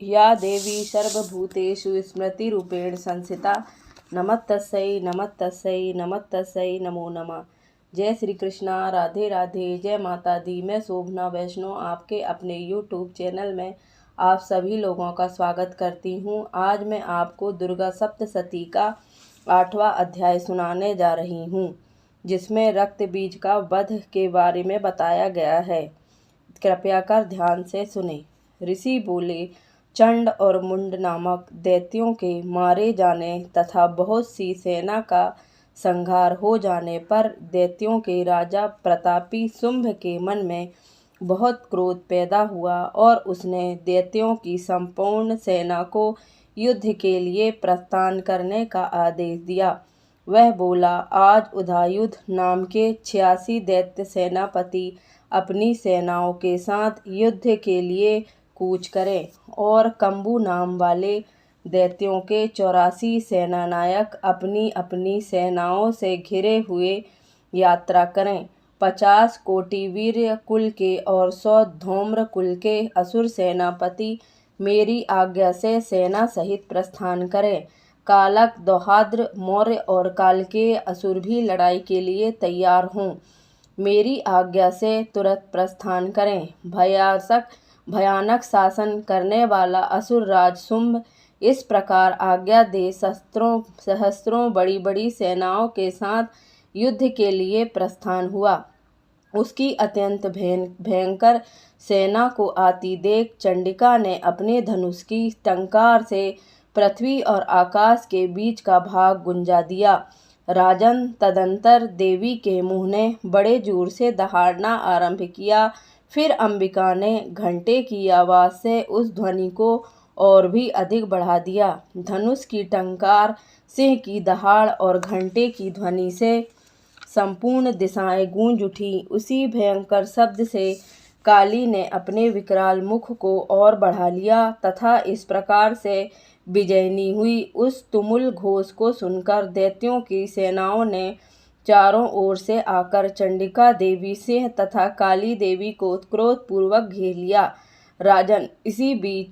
या देवी सर्वभूतेषु स्मृतिरूपेण संस्थिता नमस्तस्यै नमस्तस्यै नमस्तस्यै नमो नमः। जय श्री कृष्णा, राधे राधे, जय माता दी। मैं शोभना वैष्णव आपके अपने YouTube चैनल में आप सभी लोगों का स्वागत करती हूँ। आज मैं आपको दुर्गा सप्तशती का 8वां अध्याय सुनाने जा रही हूँ, जिसमें रक्त बीज का वध के बारे में बताया गया है। कृपया कर ध्यान से सुने। ऋषि बोले, चंड और मुंड नामक दैत्यों के मारे जाने तथा बहुत सी सेना का संहार हो जाने पर दैत्यों के राजा प्रतापी शुंभ के मन में बहुत क्रोध पैदा हुआ और उसने दैत्यों की संपूर्ण सेना को युद्ध के लिए प्रस्थान करने का आदेश दिया। वह बोला, आज उदयुद्ध नाम के 86 दैत्य सेनापति अपनी सेनाओं के साथ युद्ध के लिए कूच करें और कंबू नाम वाले दैत्यों के 84 सेनानायक अपनी अपनी सेनाओं से घिरे हुए यात्रा करें। 50 कोटि वीर्य कुल के और 100 धूम्र कुल के असुर सेनापति मेरी आज्ञा से सेना सहित प्रस्थान करें। कालक, दोहाद्र, मौर्य और कालकेय असुर भी लड़ाई के लिए तैयार हों। मेरी आज्ञा से तुरंत प्रस्थान करें। भयानक शासन करने वाला असुर राज शुंभ इस प्रकार आज्ञा दे सहस्त्रों बड़ी बड़ी सेनाओं के साथ युद्ध के लिए प्रस्थान हुआ। उसकी अत्यंत भयंकर सेना को आती देख चंडिका ने अपने धनुष की टंकार से पृथ्वी और आकाश के बीच का भाग गुंजा दिया। राजन, तदंतर देवी के मुंह ने बड़े जोर से दहाड़ना आरंभ किया। फिर अंबिका ने घंटे की आवाज़ से उस ध्वनि को और भी अधिक बढ़ा दिया। धनुष की टंकार, सिंह की दहाड़ और घंटे की ध्वनि से संपूर्ण दिशाएं गूंज उठी। उसी भयंकर शब्द से काली ने अपने विकराल मुख को और बढ़ा लिया तथा इस प्रकार से विजयनी हुई। उस तुमुल घोष को सुनकर दैत्यों की सेनाओं ने चारों ओर से आकर चंडिका देवी, सिंह तथा काली देवी को क्रोधपूर्वक घेर लिया। राजन, इसी बीच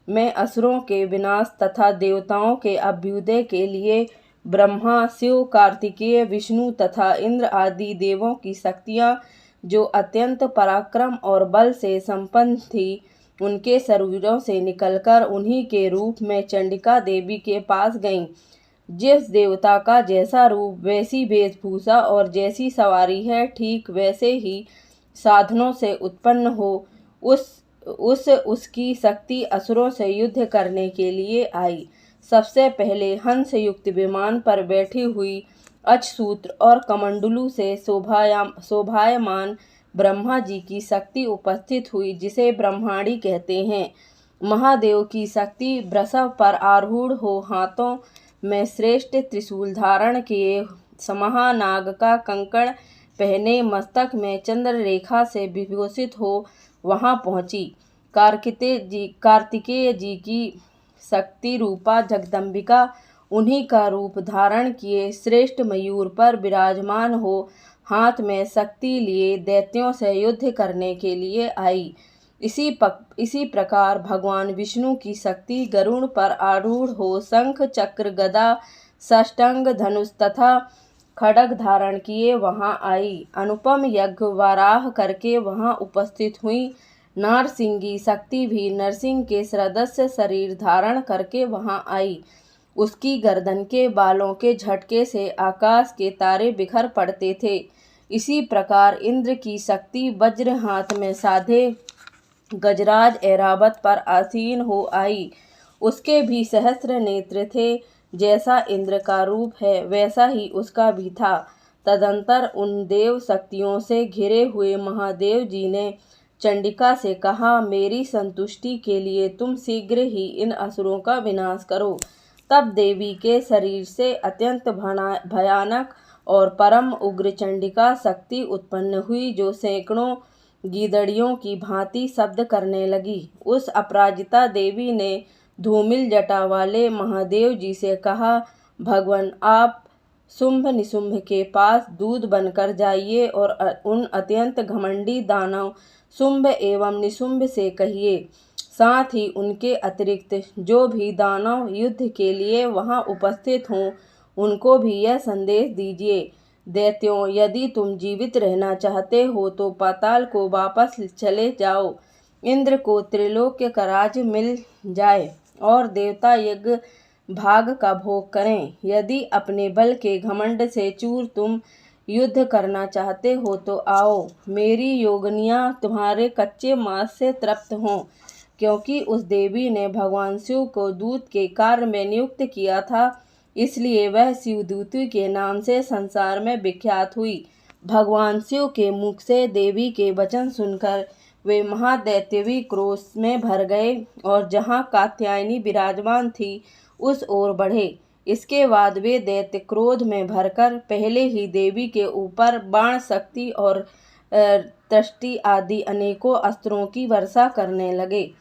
में असुरों के विनाश तथा देवताओं के अभ्युदय के लिए ब्रह्मा, शिव, कार्तिकेय, विष्णु तथा इंद्र आदि देवों की शक्तियाँ, जो अत्यंत पराक्रम और बल से संपन्न थी, उनके शरीरों से निकलकर उन्हीं के रूप में चंडिका देवी के पास गईं। जिस देवता का जैसा रूप, वैसी वेशभूषा और जैसी सवारी है, ठीक वैसे ही साधनों से उत्पन्न हो उसकी शक्ति असुरों से युद्ध करने के लिए आई। सबसे पहले हंस युक्त विमान पर बैठी हुई अक्षसूत्र और कमंडलू से शोभायमान ब्रह्मा जी की शक्ति उपस्थित हुई, जिसे ब्रह्माणी कहते हैं। महादेव की शक्ति वृषभ पर आरूढ़ हो, हाथों में श्रेष्ठ त्रिशूल धारण किए, महानाग का कंकण पहने, मस्तक में चंद्र रेखा से विभूषित हो वहां पहुंची। कार्तिकेय जी की शक्ति रूपा जगदम्बिका उन्हीं का रूप धारण किए श्रेष्ठ मयूर पर विराजमान हो, हाथ में शक्ति लिए दैत्यों से युद्ध करने के लिए आई। इसी प्रकार भगवान विष्णु की शक्ति गरुड़ पर आरूढ़ हो, शंख, चक्र, गदा, साष्टांग धनुष तथा खड्ग धारण किए वहां आई। अनुपम यज्ञ वाराह करके वहां उपस्थित हुई। नारसिंगी शक्ति भी नरसिंह के सदृश शरीर धारण करके वहां आई। उसकी गर्दन के बालों के झटके से आकाश के तारे बिखर पड़ते थे। इसी प्रकार इंद्र की शक्ति वज्र हाथ में साधे गजराज ऐरावत पर आसीन हो आई। उसके भी सहस्र नेत्र थे। जैसा इंद्र का रूप है, वैसा ही उसका भी था। तदंतर उन देव शक्तियों से घिरे हुए महादेव जी ने चंडिका से कहा, मेरी संतुष्टि के लिए तुम शीघ्र ही इन असुरों का विनाश करो। तब देवी के शरीर से अत्यंत भयानक और परम उग्र चंडिका शक्ति उत्पन्न हुई, जो सैकड़ों गीदड़ियों की भांति शब्द करने लगी। उस अपराजिता देवी ने धूमिल जटा वाले महादेव जी से कहा, भगवान, आप शुंभ निशुंभ के पास दूध बनकर जाइए और उन अत्यंत घमंडी दानव शुंभ एवं निशुंभ से कहिए, साथ ही उनके अतिरिक्त जो भी दानव युद्ध के लिए वहां उपस्थित हों उनको भी यह संदेश दीजिए, दैत्यों, यदि तुम जीवित रहना चाहते हो तो पाताल को वापस चले जाओ। इंद्र को त्रिलोक्य का राज मिल जाए और देवता यज्ञ भाग का भोग करें। यदि अपने बल के घमंड से चूर तुम युद्ध करना चाहते हो तो आओ, मेरी योगिनियां तुम्हारे कच्चे मांस से तृप्त हों, क्योंकि उस देवी ने भगवान शिव को दूत के कार्य में नियुक्त किया था, इसलिए वह शिवदूती के नाम से संसार में विख्यात हुई। भगवान शिव के मुख से देवी के वचन सुनकर वे महादैत्यवी क्रोध में भर गए और जहाँ कात्यायनी विराजमान थी उस ओर बढ़े। इसके बाद वे दैत्य क्रोध में भरकर पहले ही देवी के ऊपर बाण, शक्ति और दृष्टि आदि अनेकों अस्त्रों की वर्षा करने लगे।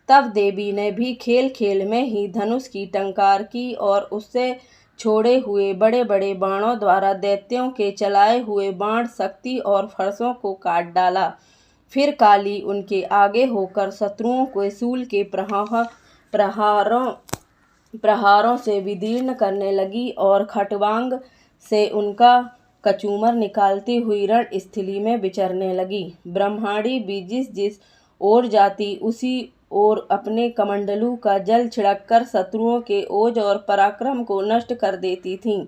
तब देवी ने भी खेल खेल में ही धनुष की टंकार की और उससे छोड़े हुए बड़े बड़े बाणों द्वारा दैत्यों के चलाए हुए बाण, शक्ति और फरसों को काट डाला। फिर काली उनके आगे होकर शत्रुओं को शूल के प्रहारों से विदीर्ण करने लगी और खट्वांग से उनका कचूमर निकालती हुई रणस्थली में विचरने लगी। ब्रह्मांडी भी जिस ओर जाती उसी ओर अपने कमंडलू का जल छिड़ककर शत्रुओं के ओज और पराक्रम को नष्ट कर देती थीं।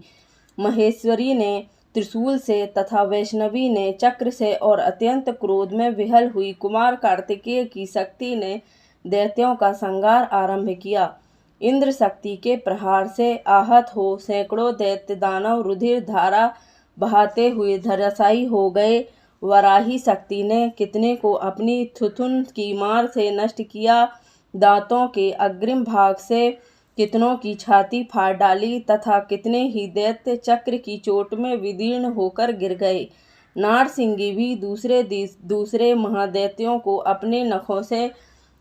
महेश्वरी ने त्रिशूल से तथा वैष्णवी ने चक्र से और अत्यंत क्रोध में विहल हुई कुमार कार्तिकेय की शक्ति ने दैत्यों का संहार आरंभ किया। इंद्र शक्ति के प्रहार से आहत हो सैकड़ों दैत्य दानव रुधिर धारा बहाते हुए धराशायी हो गए। वराही शक्ति ने कितने को अपनी थुथुन की मार से नष्ट किया, दांतों के अग्रिम भाग से कितनों की छाती फाड़ डाली तथा कितने ही दैत्य चक्र की चोट में विदीर्ण होकर गिर गए। नारसिंगी भी दूसरे महादैत्यों को अपने नखों से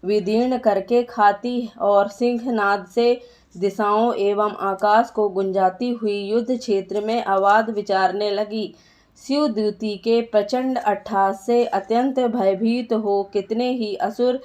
विदीर्ण करके खाती और सिंहनाद से दिशाओं एवं आकाश को गुंजाती हुई युद्ध क्षेत्र में आवाज विचारने लगी। शिवदूती के प्रचंड अट्टहास से अत्यंत भयभीत हो कितने ही असुर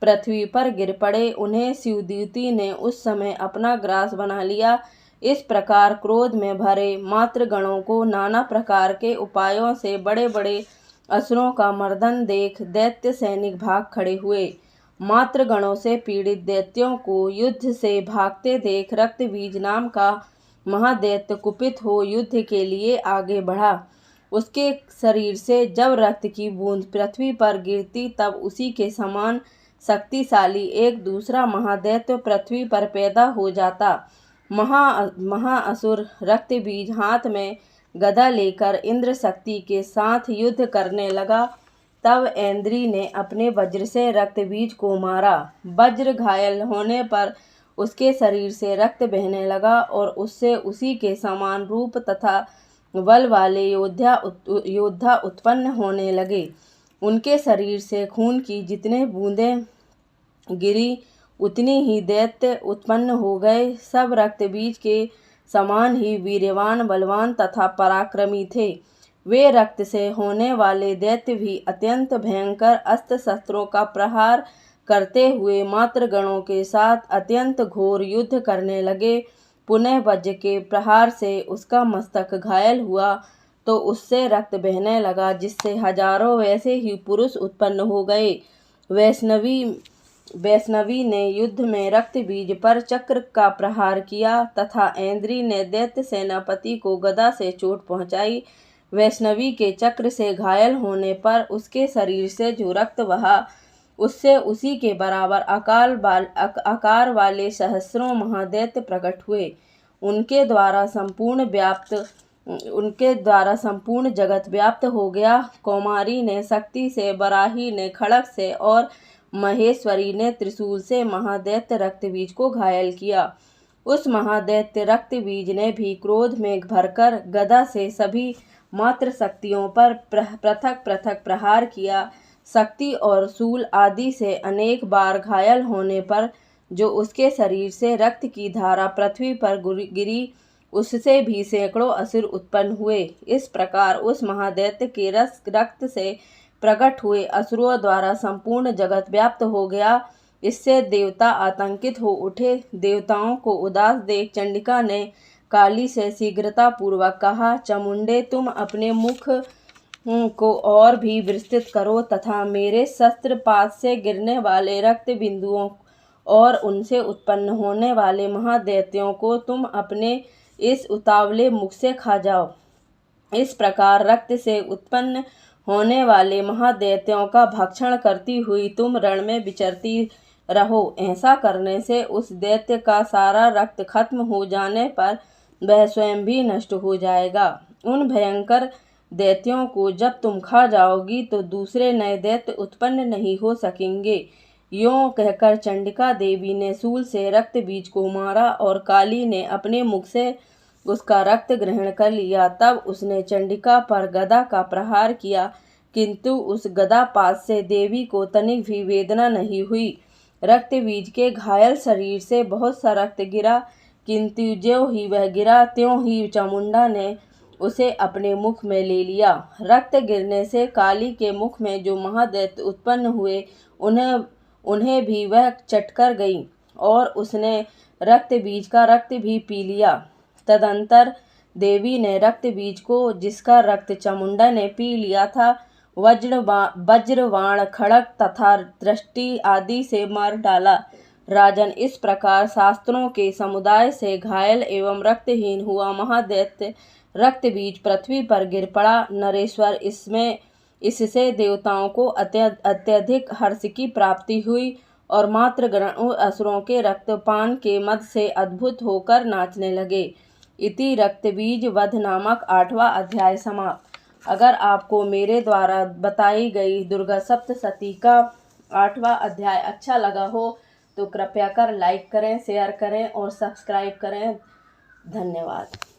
पृथ्वी पर गिर पड़े। उन्हें शिवदूती ने उस समय अपना ग्रास बना लिया। इस प्रकार क्रोध में भरे मातृगणों को नाना प्रकार के उपायों से बड़े बड़े असुरों का मर्दन देख दैत्य सैनिक भाग खड़े हुए। मातृगणों से पीड़ित दैत्यों को युद्ध से भागते देख रक्तबीज नाम का महादैत्य कुपित हो युद्ध के लिए आगे बढ़ा। उसके शरीर से जब रक्त की बूंद पृथ्वी पर गिरती तब उसी के समान शक्तिशाली एक दूसरा महादैत्य पृथ्वी पर पैदा हो जाता। महाअसुर रक्तबीज हाथ में गदा लेकर इंद्र शक्ति के साथ युद्ध करने लगा। तब ऐन्द्री ने अपने वज्र से रक्तबीज को मारा। वज्र घायल होने पर उसके शरीर से रक्त बहने लगा और उससे उसी के समान रूप तथा बल वाले योद्धा उत्पन्न होने लगे। उनके शरीर से खून की जितने बूंदें गिरी उतनी ही दैत्य उत्पन्न हो गए। सब रक्तबीज के समान ही वीर्यवान, बलवान तथा पराक्रमी थे। वे रक्त से होने वाले दैत्य भी अत्यंत भयंकर अस्त्र शस्त्रों का प्रहार करते हुए मातृगणों के साथ अत्यंत घोर युद्ध करने लगे। पुनः वज्र के प्रहार से उसका मस्तक घायल हुआ तो उससे रक्त बहने लगा, जिससे हजारों वैसे ही पुरुष उत्पन्न हो गए। वैष्णवी ने युद्ध में रक्तबीज पर चक्र का प्रहार किया तथा ऐन्द्री ने दैत्य सेनापति को गदा से चोट पहुंचाई। वैष्णवी के चक्र से घायल होने पर उसके शरीर से जो रक्त बहा उससे उसी के बराबर आकार वाले सहस्रों महादैत्य प्रकट हुए। उनके द्वारा संपूर्ण जगत व्याप्त हो गया। कौमारी ने शक्ति से, बराही ने खड़ग से और महेश्वरी ने त्रिशूल से महादैत्य रक्तबीज को घायल किया। उस महादैत्य रक्तबीज ने भी क्रोध में भरकर गदा से सभी मात्र शक्तियों पर पृथक पृथक प्रहार किया। शक्ति और शूल आदि से अनेक बार घायल होने पर जो उसके शरीर से रक्त की धारा पृथ्वी पर गिरी, उससे भी सैकड़ों असुर उत्पन्न हुए। इस प्रकार उस महादैत्य के रक्त से प्रकट हुए असुरों द्वारा संपूर्ण जगत व्याप्त हो गया। इससे देवता आतंकित हो उठे। देवताओं को उदास देख चंडिका ने काली से शीघ्रता पूर्वक कहा, चामुंडे, तुम अपने मुख को और भी विस्तृत करो तथा मेरे शस्त्रपात से गिरने वाले रक्त बिंदुओं और उनसे उत्पन्न होने वाले महादैत्यों को तुम अपने इस उतावले मुख से खा जाओ। इस प्रकार रक्त से उत्पन्न होने वाले महादैत्यों का भक्षण करती हुई तुम रण में विचरती रहो। ऐसा करने से उस दैत्य का सारा रक्त खत्म हो जाने पर वह स्वयं भी नष्ट हो जाएगा। उन भयंकर दैत्यों को जब तुम खा जाओगी तो दूसरे नए दैत्य उत्पन्न नहीं हो सकेंगे। यों कहकर चंडिका देवी ने शूल से रक्त बीज को मारा और काली ने अपने मुख से उसका रक्त ग्रहण कर लिया। तब उसने चंडिका पर गदा का प्रहार किया, किंतु उस गदापात से देवी को तनिक भी वेदना नहीं हुई। रक्त बीज के घायल शरीर से बहुत सा रक्त गिरा, किंतु ज्यों ही वह गिरा त्यों ही चामुंडा ने उसे अपने मुख में ले लिया। रक्त गिरने से काली के मुख में जो महादैत्य उत्पन्न हुए उन्हें भी वह चटकर गई और उसने रक्त बीज का रक्त भी पी लिया। तदंतर देवी ने रक्त बीज को, जिसका रक्त चामुंडा ने पी लिया था, वज्रवाण, खड़ग तथा दृष्टि आदि से मार डाला। राजन, इस प्रकार शास्त्रों के समुदाय से घायल एवं रक्तहीन हुआ महादैत्य रक्त बीज पृथ्वी पर गिर पड़ा। नरेश्वर, इससे देवताओं को अत्यधिक हर्ष की प्राप्ति हुई और मातृगण असुरों के रक्तपान के मद से अद्भुत होकर नाचने लगे। इति रक्तबीज वध नामक 8वां अध्याय समाप्त। अगर आपको मेरे द्वारा बताई गई दुर्गा सप्तशती का 8वां अध्याय अच्छा लगा हो तो कृपया कर लाइक करें, शेयर करें और सब्सक्राइब करें। धन्यवाद।